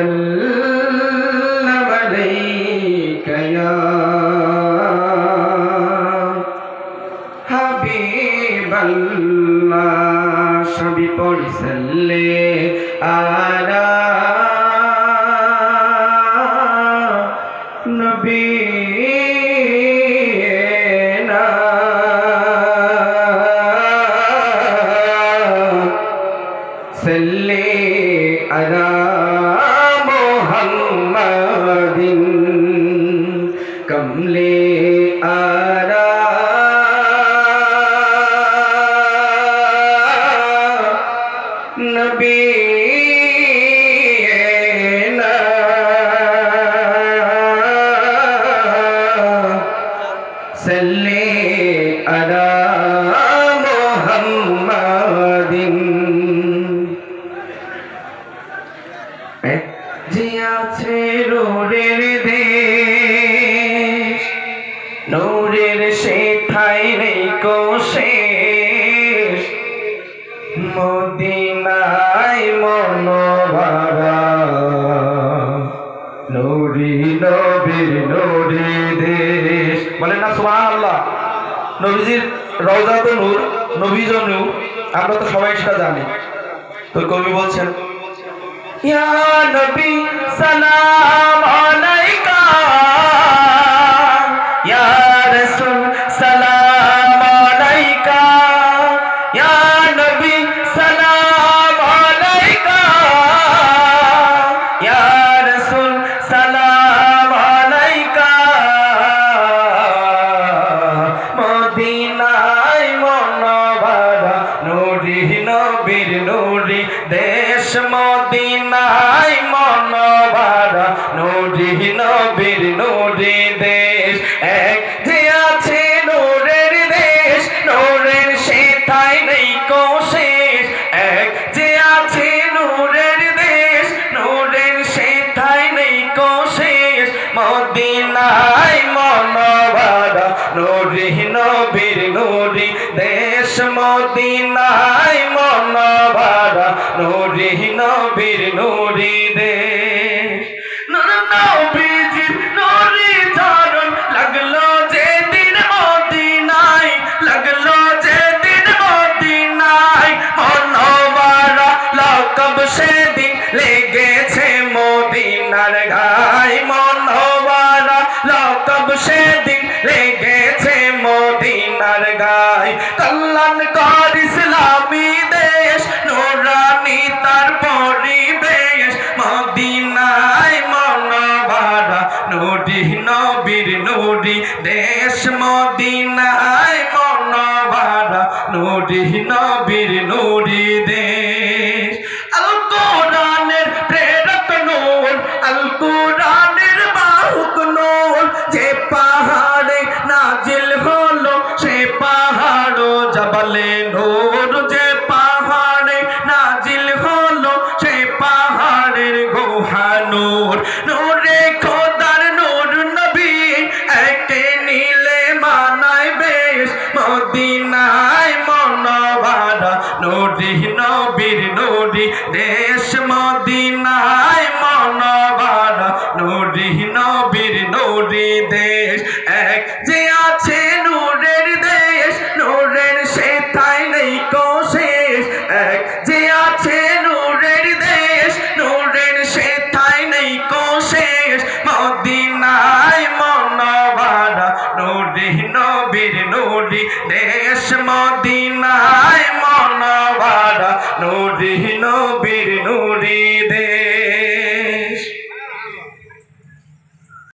وسلم عليك يا حبيب الله شبي پڑھی صلی على نبينا صلی على محمد کملے آرا نبینا صلی على محمد যে আছে নূরের দেশ নূরের সেথায় নেই কো শেষ মদিনায় মনোভরা নূরি নবীর নূরি দেশ বলেন না সুবহানাল্লাহ। নবীজির রওজা তো নূর, নবীজ নূর, আমরা তো সবাই সেটা জানি। তো কবি বলছেন या नबी सलाम अलैका या रसूल सलाम अलैका या नबी सलाम अलैका या रसूल सलाम अलैका मदीनाय मनोभरा नूरी नबीर नूरी देश मदीनाय मनोभरा नूरी नबीर नूरी देश एक जे आछे नूरेर देश नूरेर सेथाय नेई को शेष एक जे आछे नूरेर देश नूरेर सेथाय नेई को शेष मदीनाय मनोभरा नूरी नबीर नूरी देश मदीनाय मनोभरा नूरी नबीर नूरी देश नबीजिर नूरी चरण लगलो जे दिन मदीनाय लगलो जे दिन मदीनाय मनोभरा लकब सेदिन लेगेছে মদিনার গায় मनोभरा लकब सेदिन लेगेছে মদিনার গায় কল্যাণকর ইসলামী দেশ নুরানি তার পরিবেশ মদিনায় मनोभरा নূরি নবীর নূরি দেশ মদিনায় मनोभरा নূরি নবীর নূরি দেশ আল কোরআনের প্রেরক নূর আল কোরআনের বাহক নূর যে পাহাড়ে নাজিল হলো সে পাহাড় জবলে নূর যে পাহাড়ে নাজিল হলো সে পাহাড়ের গুহা নূর নূরে খোদার নূর নবী একে নীলে মানায় বেশ মদিনায় मनोभरा নূরি নবীর নূরি দেশ মদিনায় मनोभरा নূরি নবীর নূরি দেশ এক যে আছে নূরের দেশ নূরের সেথায় নেই কো শেষ এক যে আছে নূরের দেশ নূরের সেথায় নেই কো শেষ মদিনায় मनोभरा নূরি নবীর নূরি দেশ মদিনায় मनोभरा নূরি নবীর নূরি দেশ।